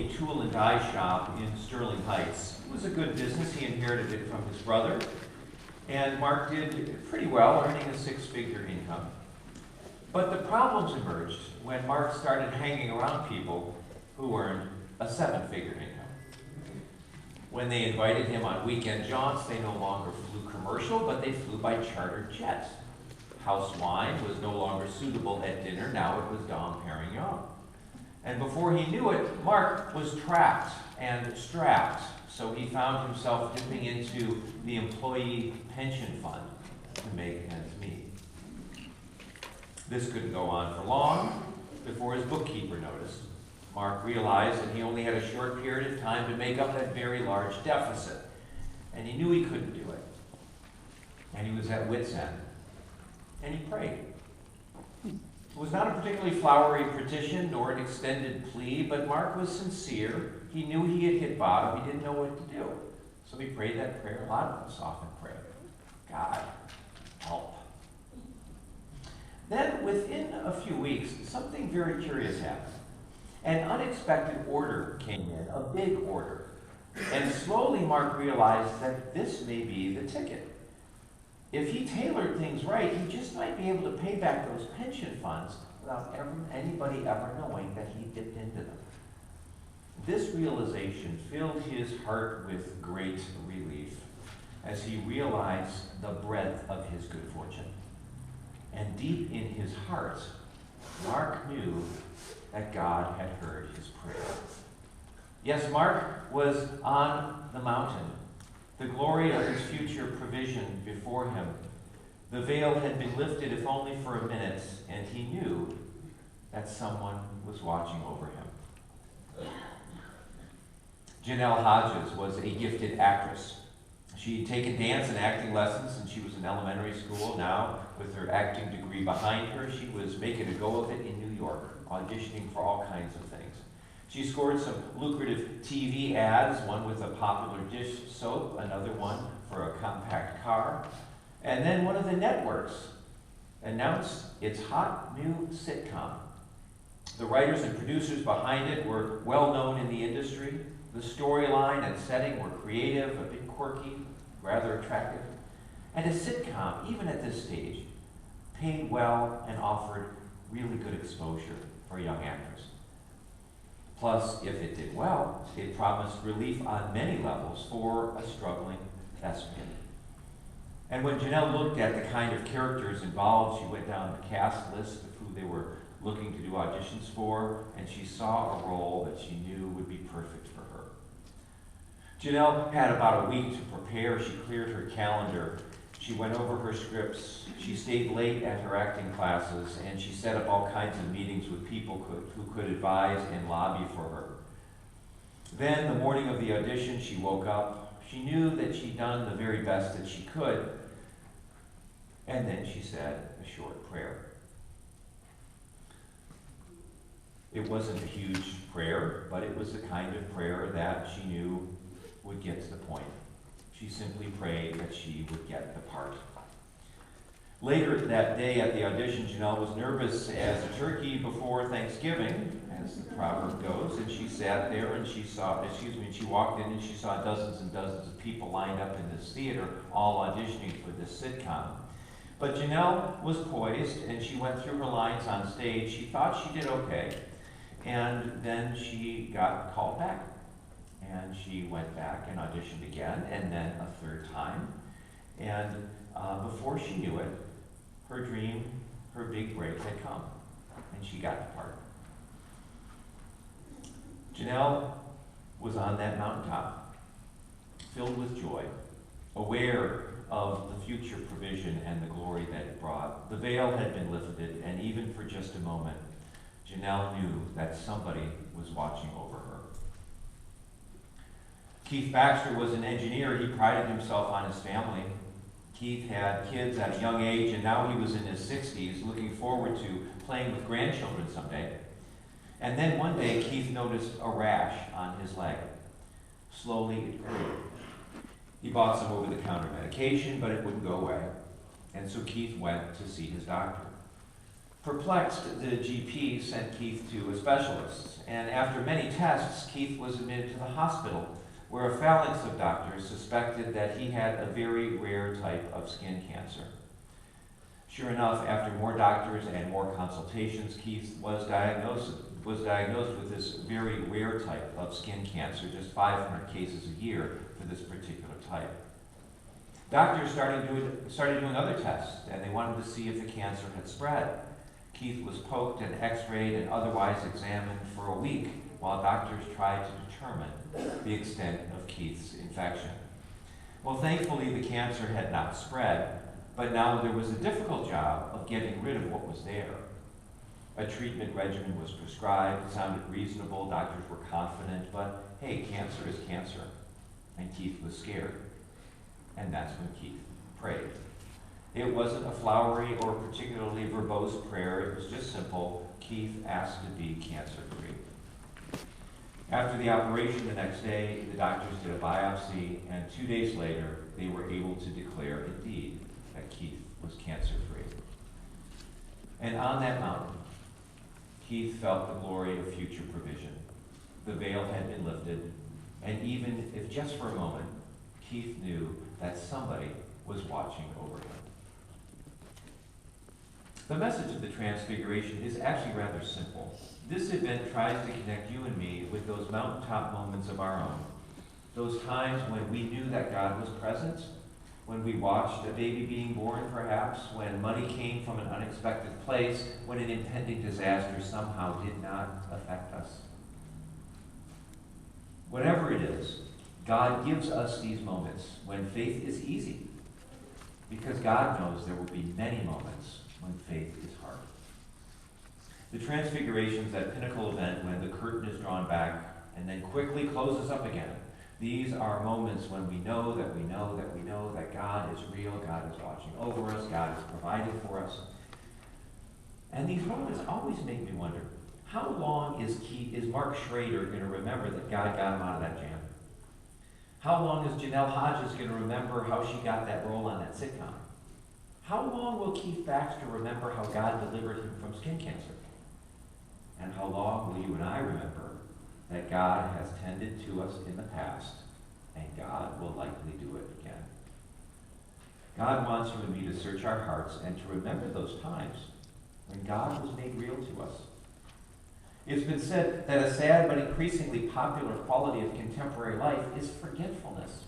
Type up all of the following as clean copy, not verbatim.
a tool and die shop in Sterling Heights. It was a good business. He inherited it from his brother. And Mark did pretty well, earning a six-figure income. But the problems emerged when Mark started hanging around people who earned a seven-figure income. When they invited him on weekend jaunts, they no longer flew commercial, but they flew by chartered jet. House wine was no longer suitable at dinner. Now it was Dom Perignon. And before he knew it, Mark was trapped and strapped. So he found himself dipping into the employee pension fund to make ends meet. This couldn't go on for long before his bookkeeper noticed. Mark realized that he only had a short period of time to make up that very large deficit. And he knew he couldn't do it. And he was at wit's end. And he prayed. It was not a particularly flowery petition nor an extended plea, but Mark was sincere. He knew he had hit bottom. He didn't know what to do. So he prayed that prayer a lot of us often pray. God, help. Then, within a few weeks, something very curious happened. An unexpected order came in, a big order. And slowly Mark realized that this may be the ticket. If he tailored things right, he just might be able to pay back those pension funds without anybody ever knowing that he dipped into them. This realization filled his heart with great relief as he realized the breadth of his good fortune. And deep in his heart, Mark knew that God had heard his prayer. Yes, Mark was on the mountain, the glory of his future provision before him. The veil had been lifted, if only for a minute, and he knew that someone was watching over him. Janelle Hodges was a gifted actress. She had taken dance and acting lessons since she was in elementary school. Now, with her acting degree behind her, she was making a go of it in New York, auditioning for all kinds of things. She scored some lucrative TV ads, one with a popular dish soap, another one for a compact car. And then one of the networks announced its hot new sitcom. The writers and producers behind it were well known in the industry. The storyline and setting were creative, a bit quirky, rather attractive. And a sitcom, even at this stage, paid well and offered really good exposure for young actors. Plus, if it did well, it promised relief on many levels for a struggling thespian. And when Janelle looked at the kind of characters involved, she went down the cast list of who they were looking to do auditions for, and she saw a role that she knew would be perfect for her. Janelle had about a week to prepare. She cleared her calendar. She went over her scripts. She stayed late at her acting classes, and she set up all kinds of meetings with people who could advise and lobby for her. Then, the morning of the audition, she woke up. She knew that she'd done the very best that she could. And then she said a short prayer. It wasn't a huge prayer, but it was the kind of prayer that she knew would get to the point. She simply prayed that she would get the part. Later that day at the audition, Janelle was nervous as a turkey before Thanksgiving, as the proverb goes, and she sat there and she walked in and she saw dozens and dozens of people lined up in this theater, all auditioning for this sitcom. But Janelle was poised and she went through her lines on stage. She thought she did okay, and then she got called back. And she went back and auditioned again, and then a third time. And before she knew it, her dream, her big break had come, and she got the part. Janelle was on that mountaintop, filled with joy, aware of the future provision and the glory that it brought. The veil had been lifted, and even for just a moment, Janelle knew that somebody was watching over her. Keith Baxter was an engineer. He prided himself on his family. Keith had kids at a young age, and now he was in his 60s, looking forward to playing with grandchildren someday. And then one day, Keith noticed a rash on his leg. Slowly, it grew. He bought some over-the-counter medication, but it wouldn't go away. And so Keith went to see his doctor. Perplexed, the GP sent Keith to a specialist, and after many tests, Keith was admitted to the hospital, where a phalanx of doctors suspected that he had a very rare type of skin cancer. Sure enough, after more doctors and more consultations, Keith was diagnosed with this very rare type of skin cancer, just 500 cases a year for this particular type. Doctors started doing other tests, and they wanted to see if the cancer had spread. Keith was poked and x-rayed and otherwise examined for a week while doctors tried to determine the extent of Keith's infection. Well, thankfully, the cancer had not spread, but now there was a difficult job of getting rid of what was there. A treatment regimen was prescribed. It sounded reasonable. Doctors were confident, but hey, cancer is cancer. And Keith was scared. And that's when Keith prayed. It wasn't a flowery or particularly verbose prayer. It was just simple. Keith asked to be cancer-free. After the operation the next day, the doctors did a biopsy, and 2 days later, they were able to declare, indeed, that Keith was cancer-free. And on that mountain, Keith felt the glory of future provision. The veil had been lifted, and even if just for a moment, Keith knew that somebody was watching over him. The message of the Transfiguration is actually rather simple. This event tries to connect you and me with those mountaintop moments of our own, those times when we knew that God was present, when we watched a baby being born perhaps, when money came from an unexpected place, when an impending disaster somehow did not affect us. Whatever it is, God gives us these moments when faith is easy, because God knows there will be many moments when faith is hard. The Transfiguration is that pinnacle event when the curtain is drawn back and then quickly closes up again. These are moments when we know that we know that we know that God is real, God is watching over us, God is providing for us. And these moments always make me wonder, how long is Mark Schrader going to remember that God got him out of that jam? How long is Janelle Hodges going to remember how she got that role on that sitcom? How long will Keith Baxter remember how God delivered him from skin cancer? And how long will you and I remember that God has tended to us in the past, and God will likely do it again? God wants you and me to search our hearts and to remember those times when God was made real to us. It's been said that a sad but increasingly popular quality of contemporary life is forgetfulness.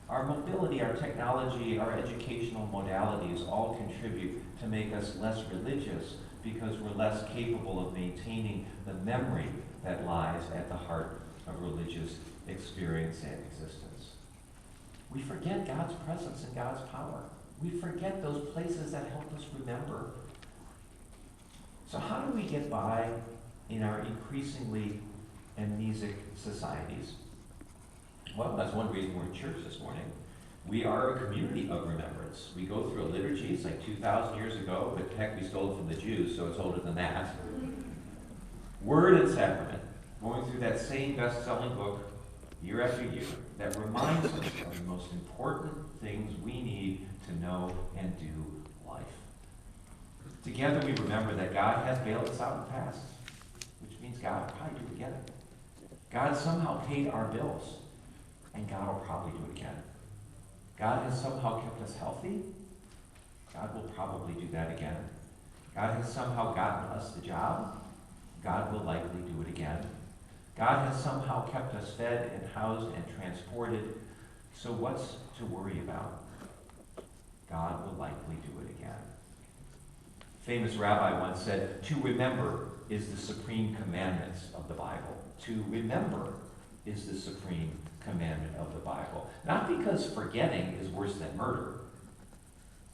Our mobility, our technology, our educational modalities all contribute to make us less religious because we're less capable of maintaining the memory that lies at the heart of religious experience and existence. We forget God's presence and God's power. We forget those places that help us remember. So how do we get by in our increasingly amnesic societies? Well, that's one reason we're in church this morning. We are a community of remembrance. We go through a liturgy. It's like 2,000 years ago, but heck, we stole it from the Jews, so it's older than that. Word and sacrament, going through that same best-selling book year after year that reminds us of the most important things we need to know and do life. Together we remember that God has bailed us out in the past, which means God will probably do it again. God somehow paid our bills, and God will probably do it again. God has somehow kept us healthy. God will probably do that again. God has somehow gotten us the job. God will likely do it again. God has somehow kept us fed and housed and transported. So what's to worry about? God will likely do it again. A famous rabbi once said, to remember is the supreme commandment of the Bible. To remember is the supreme commandment of the Bible. Not because forgetting is worse than murder,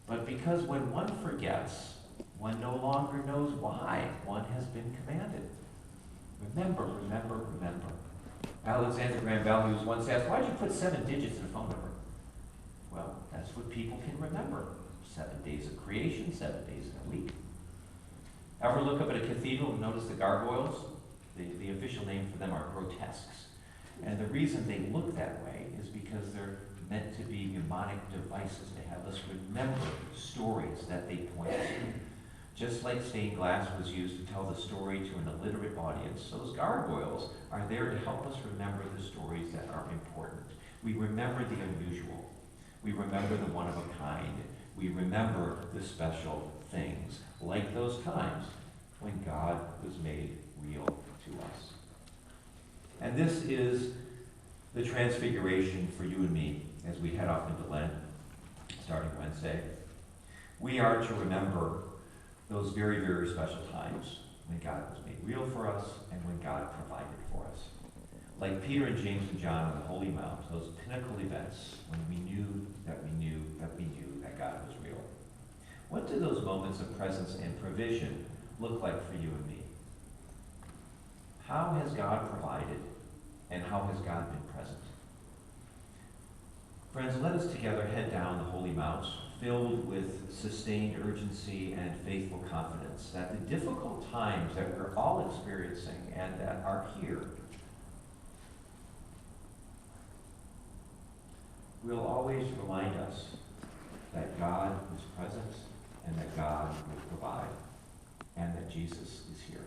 but because when one forgets, one no longer knows why one has been commanded. Remember, remember, remember. Alexander Graham Bell, he was once asked, why did you put 7 digits in a phone number? Well, that's what people can remember. 7 days of creation, 7 days in a week. Ever look up at a cathedral and notice the gargoyles? The official name for them are grotesques. And the reason they look that way is because they're meant to be mnemonic devices to have us remember stories that they point to. Just like stained glass was used to tell the story to an illiterate audience, those gargoyles are there to help us remember the stories that are important. We remember the unusual. We remember the one of a kind. We remember the special things, like those times when God was made real to us. And this is the transfiguration for you and me as we head off into Lent, starting Wednesday. We are to remember those very, very special times when God was made real for us and when God provided for us. Like Peter and James and John on the Holy Mount, those pinnacle events when we knew that we knew that we knew that God was real. What do those moments of presence and provision look like for you and me? How has God provided and how has God been present? Friends, let us together head down the Holy Mount, filled with sustained urgency and faithful confidence that the difficult times that we're all experiencing and that are here will always remind us that God is present and that God will provide and that Jesus is here.